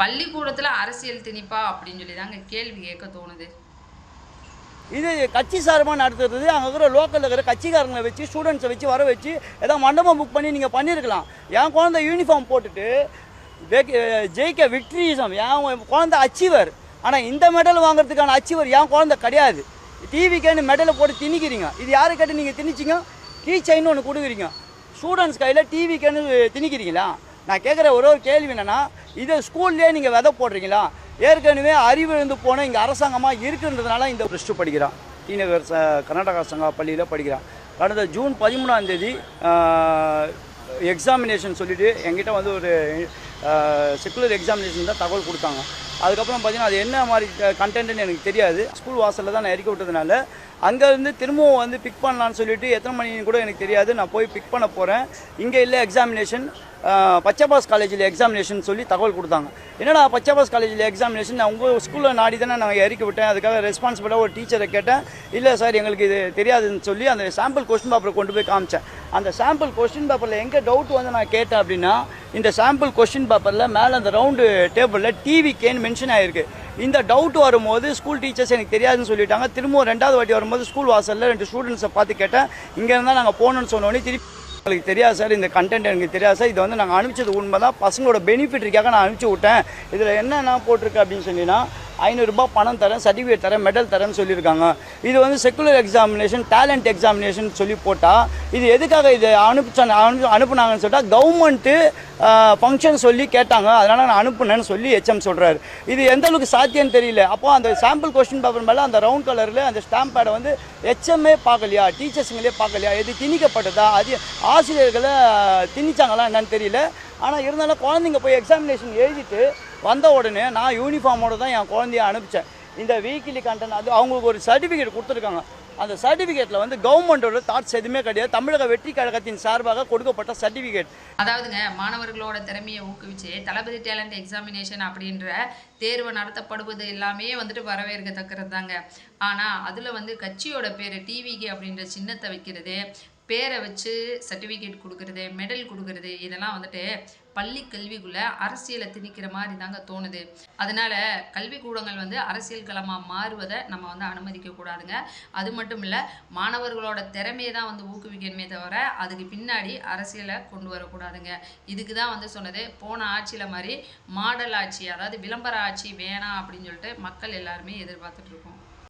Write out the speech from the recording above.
பள்ளிக்கூடத்துல அரசியல் திணிப்பா அப்படின்னு சொல்லி தாங்க கேள்வி கேட்க தோணுது. இது கட்சி சார்பாக நடத்துறது அங்கே இருக்கிற லோக்கலில் இருக்கிற கட்சிக்காரங்களை வச்சு ஸ்டூடெண்ட்ஸை வச்சு வர வச்சு ஏதாவது மண்டபம் புக் பண்ணி நீங்கள் பண்ணியிருக்கலாம். என் குழந்தை யூனிஃபார்ம் போட்டுட்டு ஜெயிக்க விக்ட்ரிசம் என் குழந்தை அச்சீவர். ஆனால் இந்த மெடல் வாங்குறதுக்கான அச்சீவர் என் குழந்தை கிடையாது. டிவிக்கேன்னு மெடலை போட்டு திணிக்கிறீங்க. இது யாரை கேட்டு நீங்கள் திணிச்சிங்க? கீ செயின்னு ஒன்று கொடுக்குறீங்க. ஸ்டூடெண்ட்ஸ் கையில் டிவிக்கேன்னு திணிக்கிறீங்களா? நான் கேட்குற ஒரு கேள்வி என்னென்னா, இதை ஸ்கூல்லேயே நீங்கள் விதை போடுறீங்களா? ஏற்கனவே அறிவிழந்து போன இங்கே அரசாங்கமாக இருக்குன்றதுனால இந்த ப்ளஸ் 2 படிக்கிறான். டிநகர் கர்நாடகா சங்கா பள்ளியில் படிக்கிறான். கடந்த ஜூன் 13 எக்ஸாமினேஷன் சொல்லிவிட்டு என்கிட்ட வந்து ஒரு செக்குலர் எக்ஸாமினேஷன் தான் தகவல் கொடுத்தாங்க. அதுக்கப்புறம் பார்த்தீங்கன்னா அது என்ன மாதிரி கண்டென்ட்னு எனக்கு தெரியாது. ஸ்கூல் வாசலில் தான் நான் இறக்கி விட்டதுனால அங்கேருந்து திரும்பவும் வந்து பிக் பண்ணலான்னு சொல்லிட்டு எத்தனை மணின்னு கூட எனக்கு தெரியாது. நான் போய் பிக் பண்ண போகிறேன். இங்கே இல்லை எக்ஸாமினேஷன், பச்சைபாஸ் காலேஜில் எக்ஸாமினேஷன் சொல்லி தகவல் கொடுத்தாங்க. என்னடா பச்சைபாஸ் காலேஜில் எக்ஸாமினேஷன்? நான் உங்கள் ஸ்கூலில் நாடி தானே நான் இறக்கி விட்டேன். அதுக்காக ரெஸ்பான்சிபிளாக ஒரு டீச்சரை கேட்டேன். இல்லை சார் எங்களுக்கு இது தெரியாதுன்னு சொல்லி அந்த சாம்பிள் கொஸ்டின் பேப்பரை கொண்டு போய் காமிச்சேன். அந்த சாம்பிள் கொஸ்டின் பேப்பரில் எங்கே டவுட் வந்து நான் கேட்டேன் அப்படின்னா, இந்த சாம்பிள் கொஸ்டின் பேப்பரில் மேலே அந்த ரவுண்டு டேபிளில் டிவிக்கேன்னு மென்ஷன் ஆகிருக்கு. இந்த டவுட் வரும்போது ஸ்கூல் டீச்சர்ஸ் எனக்கு தெரியாதுன்னு சொல்லிட்டாங்க. திரும்பவும் 2வது வாட்டி வரும்போது ஸ்கூல் வாசலில் 2 ஸ்டூடெண்ட்ஸை பார்த்து கேட்டேன். இங்கே இருந்தால் நாங்கள் போகணுன்னு சொன்னோன்னே திருப்பி எனக்கு தெரியாது சார், இந்த கண்டென்ட் எனக்கு தெரியாது சார், இதை வந்து நாங்கள் அனுப்பிச்சது உண்மை தான், பசங்களோட பெனிஃபிட்ரிக்காக நான் அனுப்பிச்சி விட்டேன். இதில் என்னென்ன போட்டிருக்கு அப்படின்னு சொன்னீங்கன்னா, 500 ரூபாய் பணம் தரேன், சர்டிஃபிகேட் தரேன், மெடல் தரேன்னு சொல்லியிருக்காங்க. இது வந்து செக்குலர் எக்ஸாமினேஷன், டேலண்ட் எக்ஸாமினேஷன் சொல்லி போட்டால் இது எதுக்காக இது அனுப்புனாங்கன்னு சொல்லிட்டால் கவர்மெண்ட்டு ஃபங்க்ஷன் சொல்லி கேட்டாங்க, அதனால் நான் அனுப்புனேன்னு சொல்லி HM சொல்கிறாரு. இது எந்த அளவுக்கு சாத்தியம்னு தெரியல. அப்போ அந்த சாம்பிள் கொஸ்டின் பேப்பர் மேலே அந்த ரவுண்ட் கலரில் அந்த ஸ்டாம்ப் பேடை வந்து HMஏ பார்க்கலையா, டீச்சர்ஸுங்களே பார்க்கலையா, இது திணிக்கப்பட்டதா, அது ஆசிரியர்களை திணிச்சாங்களா என்னன்னு தெரியல. ஆனால் இருந்தாலும் குழந்தைங்க போய் எக்ஸாமினேஷன் எழுதிட்டு வந்த உடனே நான் யூனிஃபார்மோடு தான் என் குழந்தைய அனுப்பிச்சேன். இந்த வீக்லி கண்டென்ட் அது அவங்களுக்கு ஒரு சர்டிஃபிகேட் கொடுத்துருக்காங்க. அந்த சர்டிஃபிகேட்டில் வந்து கவர்மெண்ட்டோட தாட்ஸ் எதுவுமே கிடையாது. தமிழக வெற்றி கழகத்தின் சார்பாக கொடுக்கப்பட்ட சர்டிஃபிகேட். அதாவதுங்க, மாணவர்களோட திறமையை ஊக்குவிச்சு தளபதி டேலண்ட் எக்ஸாமினேஷன் அப்படின்ற தேர்வு நடத்தப்படுவது எல்லாமே வந்துட்டு வரவேற்கத்தக்கிறது தாங்க. ஆனால் அதில் வந்து கட்சியோட பேர் டிவிக்கு அப்படின்ற சின்னத்தை வைக்கிறது, பேரை வச்சு சர்டிஃபிகேட் கொடுக்கறது, மெடல் கொடுக்கறது, இதெல்லாம் வந்துட்டு பள்ளி கல்விக்குள்ளே அரசியலை திணிக்கிற மாதிரி தாங்க தோணுது. அதனால கல்விக்கூடங்கள் வந்து அரசியல் களமாக மாறுவதை நம்ம வந்து அனுமதிக்கக்கூடாதுங்க. அது மட்டும் இல்லை, மாணவர்களோட திறமையை தான் வந்து ஊக்குவிக்கணுமே தவிர அதுக்கு பின்னாடி அரசியலை கொண்டு வரக்கூடாதுங்க. இதுக்கு தான் வந்து சொன்னது, போன ஆட்சியில் மாதிரி மாடல் ஆட்சி, அதாவது விளம்பர ஆட்சி வேணாம் அப்படின்னு சொல்லிட்டு மக்கள் எல்லாருமே எதிர்பார்த்துட்ருக்கோம்.